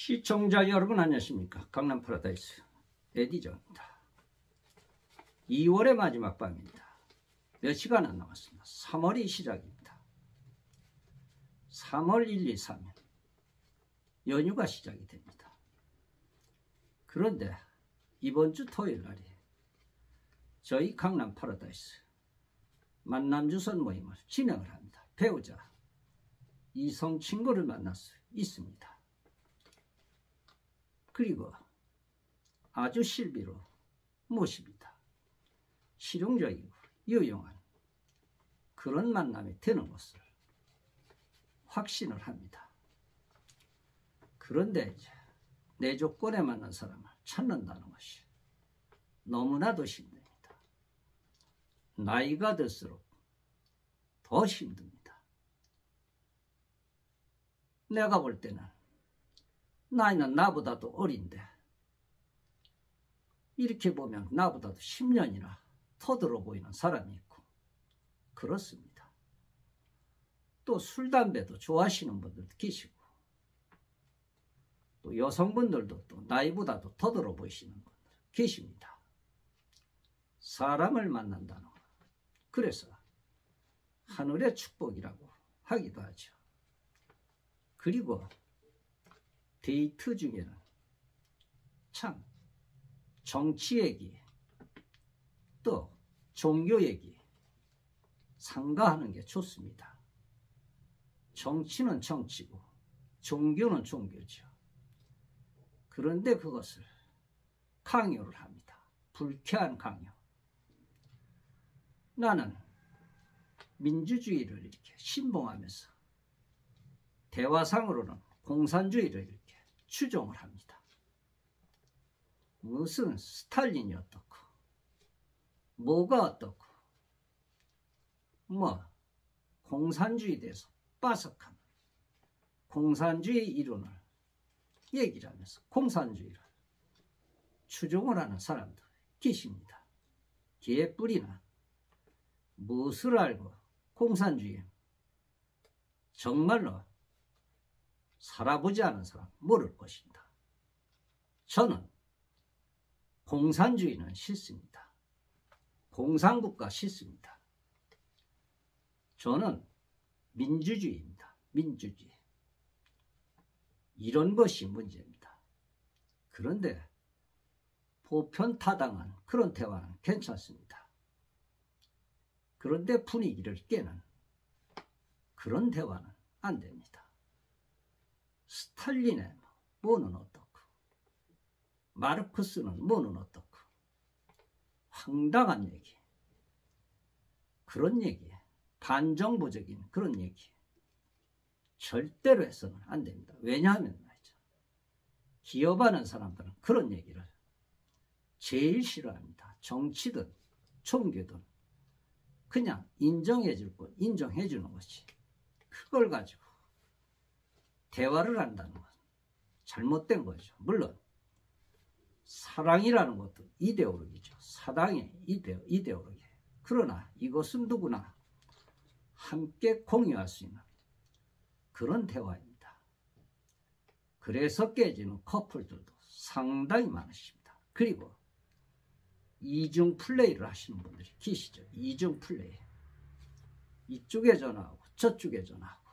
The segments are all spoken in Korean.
시청자 여러분 안녕하십니까. 강남 파라다이스 에디저입니다. 2월의 마지막 밤입니다. 몇 시간 안 남았습니다. 3월이 시작입니다. 3월 1, 2, 3일 연휴가 시작이 됩니다. 그런데 이번 주 토요일 날이 저희 강남 파라다이스 만남주선 모임을 진행을 합니다. 배우자 이성 친구를 만날 수 있습니다. 그리고 아주 실비로 모십니다. 실용적이고 유용한 그런 만남이 되는 것을 확신을 합니다. 그런데 이제 내 조건에 맞는 사람을 찾는다는 것이 너무나도 힘듭니다. 나이가 들수록 더 힘듭니다. 내가 볼 때는 나이는 나보다도 어린데 이렇게 보면 나보다도 10년이나 더 들어 보이는 사람이 있고 그렇습니다. 또 술, 담배도 좋아하시는 분들도 계시고 또 여성분들도 또 나이보다도 더 들어 보이시는 분들 계십니다. 사람을 만난다는 것. 그래서 하늘의 축복이라고 하기도 하죠. 그리고 데이트 중에는 참 정치 얘기 또 종교 얘기 상가하는 게 좋습니다. 정치는 정치고 종교는 종교죠. 그런데 그것을 강요를 합니다. 불쾌한 강요. 나는 민주주의를 이렇게 신봉하면서 대화상으로는 공산주의를 이렇게 추종을 합니다. 무슨 스탈린이 어떻고 뭐가 어떻고 뭐 공산주의에 대해서 빠삭한 공산주의 이론을 얘기를 하면서 공산주의를 추종을 하는 사람들 계십니다. 개뿔이나 무엇을 알고 공산주의 정말로 살아보지 않은 사람 모를 것입니다. 저는 공산주의는 싫습니다. 공산국가 싫습니다. 저는 민주주의입니다. 민주주의. 이런 것이 문제입니다. 그런데 보편타당한 그런 대화는 괜찮습니다. 그런데 분위기를 깨는 그런 대화는 안 됩니다. 스탈린의 뭐는 어떻고 마르크스는 뭐는 어떻고 황당한 얘기 그런 얘기 반정부적인 그런 얘기 절대로 해서는 안 됩니다. 왜냐하면 말이죠. 기업하는 사람들은 그런 얘기를 제일 싫어합니다. 정치든 종교든 그냥 인정해 줄 것 인정해 주는 것이 그걸 가지고 대화를 한다는 것은 잘못된 거죠. 물론 사랑이라는 것도 이데올로기죠. 사당의 이데올로기. 그러나 이것은 누구나 함께 공유할 수 있는 그런 대화입니다. 그래서 깨지는 커플들도 상당히 많으십니다. 그리고 이중 플레이를 하시는 분들이 계시죠. 이중 플레이. 이쪽에 전화하고 저쪽에 전화하고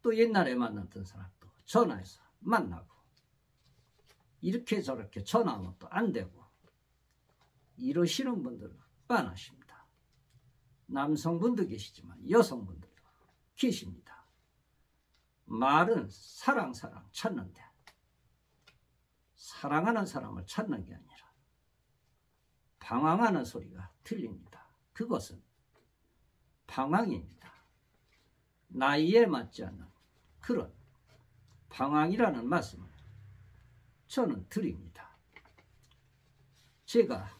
또 옛날에 만났던 사람도 전화해서 만나고 이렇게 저렇게 전화하면 또 안 되고 이러시는 분들 많으십니다. 남성분도 계시지만 여성분들도 계십니다. 말은 사랑 찾는데 사랑하는 사람을 찾는 게 아니라 방황하는 소리가 들립니다. 그것은 방황입니다. 나이에 맞지 않는 그런 방황이라는 말씀을 저는 드립니다. 제가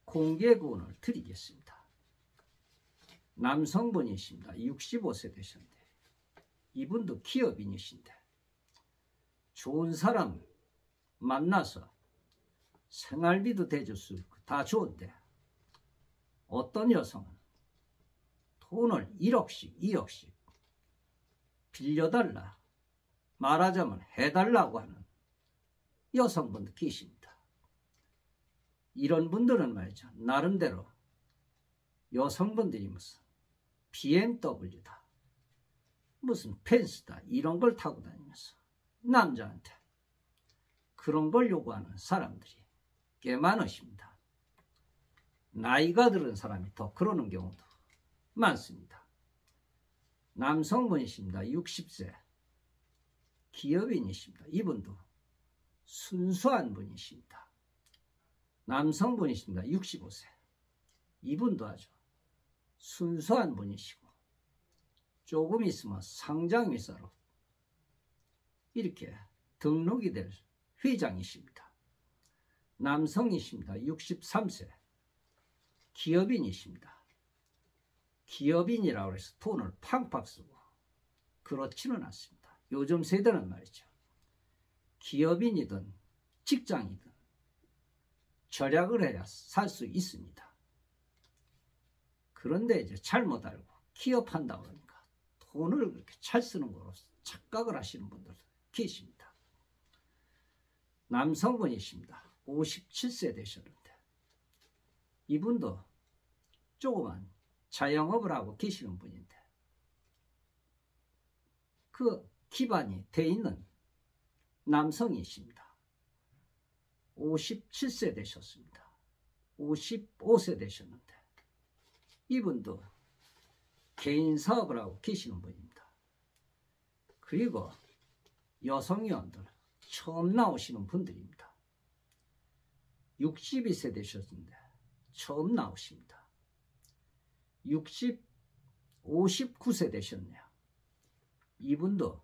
공개 구원을 드리겠습니다. 남성분이십니다. 65세 되셨는데 이분도 기업인이신데 좋은 사람 만나서 생활비도 대줄 수 있고 다 좋은데 어떤 여성은 돈을 1억씩 2억씩 빌려달라 말하자면 해달라고 하는 여성분들 계십니다. 이런 분들은 말이죠. 나름대로 여성분들이 무슨 BMW다, 무슨 펜스다 이런 걸 타고 다니면서 남자한테 그런 걸 요구하는 사람들이 꽤 많으십니다. 나이가 들은 사람이 더 그러는 경우도 많습니다. 남성분이십니다. 60세 기업인이십니다. 이분도 순수한 분이십니다. 남성분이십니다. 65세 이분도 아주 순수한 분이시고 조금 있으면 상장회사로 이렇게 등록이 될 회장이십니다. 남성이십니다. 63세 기업인이십니다. 기업인이라고 해서 돈을 팡팡 쓰고 그렇지는 않습니다. 요즘 세대는 말이죠. 기업인이든 직장이든 절약을 해야 살 수 있습니다. 그런데 이제 잘못 알고 기업한다고 그러니까 돈을 그렇게 잘 쓰는 거로 착각을 하시는 분들도 계십니다. 남성분이십니다. 57세 되셨는데 이분도 조그만 자영업을 하고 계시는 분인데 그 기반이 돼 있는 남성이십니다. 57세 되셨습니다. 55세 되셨는데 이분도 개인 사업을 하고 계시는 분입니다. 그리고 여성위원들 처음 나오시는 분들입니다. 62세 되셨는데 처음 나오십니다. 59세 되셨네요. 이분도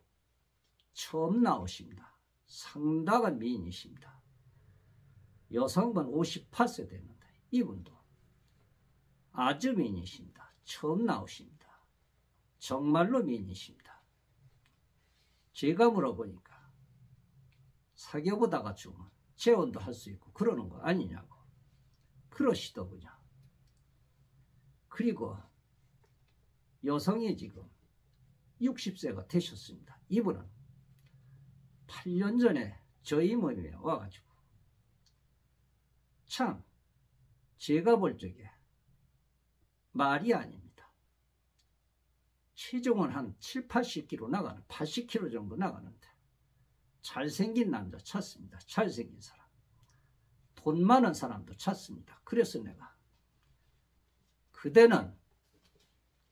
처음 나오십니다. 상당한 미인이십니다. 여성분 58세 되는데 이분도 아주 미인이십니다. 처음 나오십니다. 정말로 미인이십니다. 제가 물어보니까 사귀어보다가 좀 재혼도 할 수 있고 그러는 거 아니냐고 그러시더군요. 그리고 여성이 지금 60세가 되셨습니다. 이분은 8년 전에 저희 모임에 와가지고 참 제가 볼 적에 말이 아닙니다. 체중은 한 7, 80kg 나가는 80kg 정도 나가는데 잘생긴 남자 찾습니다. 잘생긴 사람. 돈 많은 사람도 찾습니다. 그래서 내가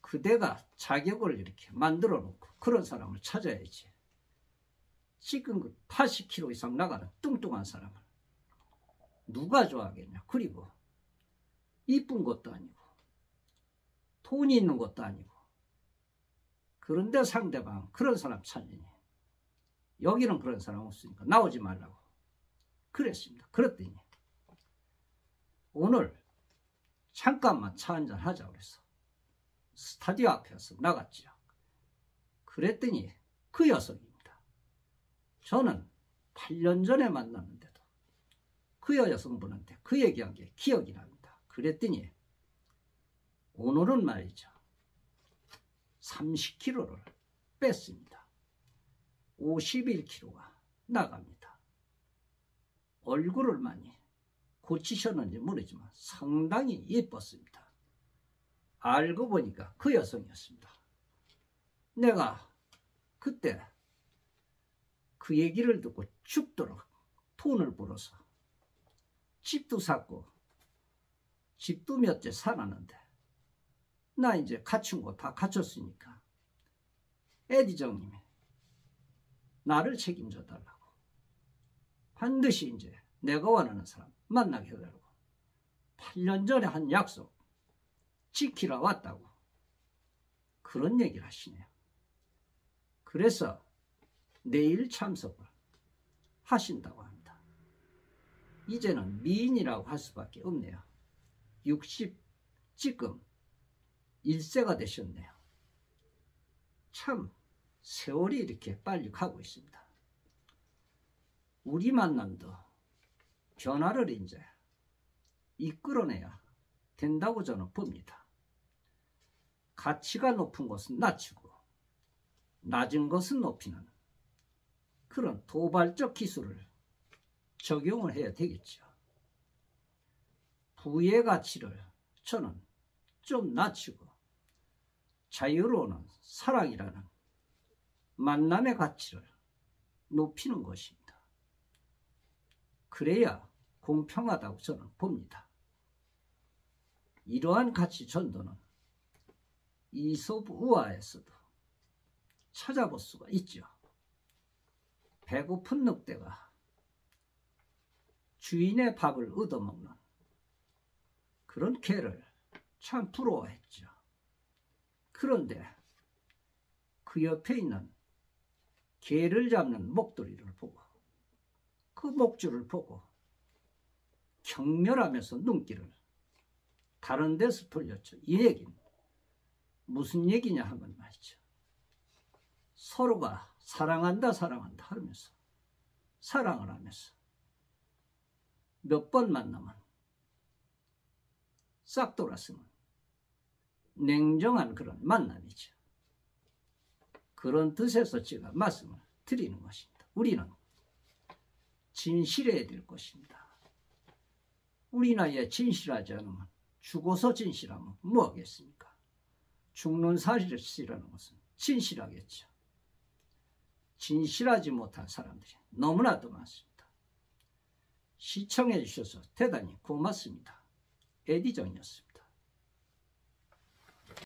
그대가 자격을 이렇게 만들어 놓고 그런 사람을 찾아야지. 지금 그 80kg 이상 나가는 뚱뚱한 사람을 누가 좋아하겠냐. 그리고 이쁜 것도 아니고 돈이 있는 것도 아니고 그런데 상대방 그런 사람 찾으니 여기는 그런 사람 없으니까 나오지 말라고 그랬습니다. 그랬더니 오늘 잠깐만 차 한잔 하자고 그래서 스타디오 앞에서 나갔죠. 그랬더니 그 여성입니다. 저는 8년 전에 만났는데도 그 여성분한테 그 얘기한 게 기억이 납니다. 그랬더니 오늘은 말이죠. 30kg를 뺐습니다. 51kg가 나갑니다. 얼굴을 많이 고치셨는지 모르지만 상당히 예뻤습니다. 알고 보니까 그 여성이었습니다. 내가 그때 그 얘기를 듣고 죽도록 돈을 벌어서 집도 샀고 집도 몇 채 사놨는데 나 이제 갖춘 거 다 갖췄으니까 에디정님이 나를 책임져 달라고 반드시 이제 내가 원하는 사람 만나게 해달라고 8년 전에 한 약속 지키러 왔다고 그런 얘기를 하시네요. 그래서 내일 참석을 하신다고 합니다. 이제는 미인이라고 할 수밖에 없네요. 60 지금 1세가 되셨네요. 참 세월이 이렇게 빨리 가고 있습니다. 우리 만남도 변화를 이제 이끌어내야 된다고 저는 봅니다. 가치가 높은 것은 낮추고 낮은 것은 높이는 그런 도발적 기술을 적용을 해야 되겠죠. 부의 가치를 저는 좀 낮추고 자유로운 사랑이라는 만남의 가치를 높이는 것입니다. 그래야 공평하다고 저는 봅니다. 이러한 가치 전도는 이솝 우화에서도 찾아볼 수가 있죠. 배고픈 늑대가 주인의 밥을 얻어먹는 그런 개를 참 부러워했죠. 그런데 그 옆에 있는 개를 잡는 목도리를 보고 그 목줄을 보고 경멸하면서 눈길을 다른 데서 돌렸죠. 이 얘기는 무슨 얘기냐 하면 말이죠. 서로가 사랑한다 하면서 사랑을 하면서 몇 번 만나면 싹 돌아서면 냉정한 그런 만남이죠. 그런 뜻에서 제가 말씀을 드리는 것입니다. 우리는 진실해야 될 것입니다. 우리 나이에 진실하지 않으면 죽어서 진실하면 뭐 하겠습니까? 죽는 사실이라는 것은 진실하겠죠. 진실하지 못한 사람들이 너무나도 많습니다. 시청해 주셔서 대단히 고맙습니다. 에디정이었습니다.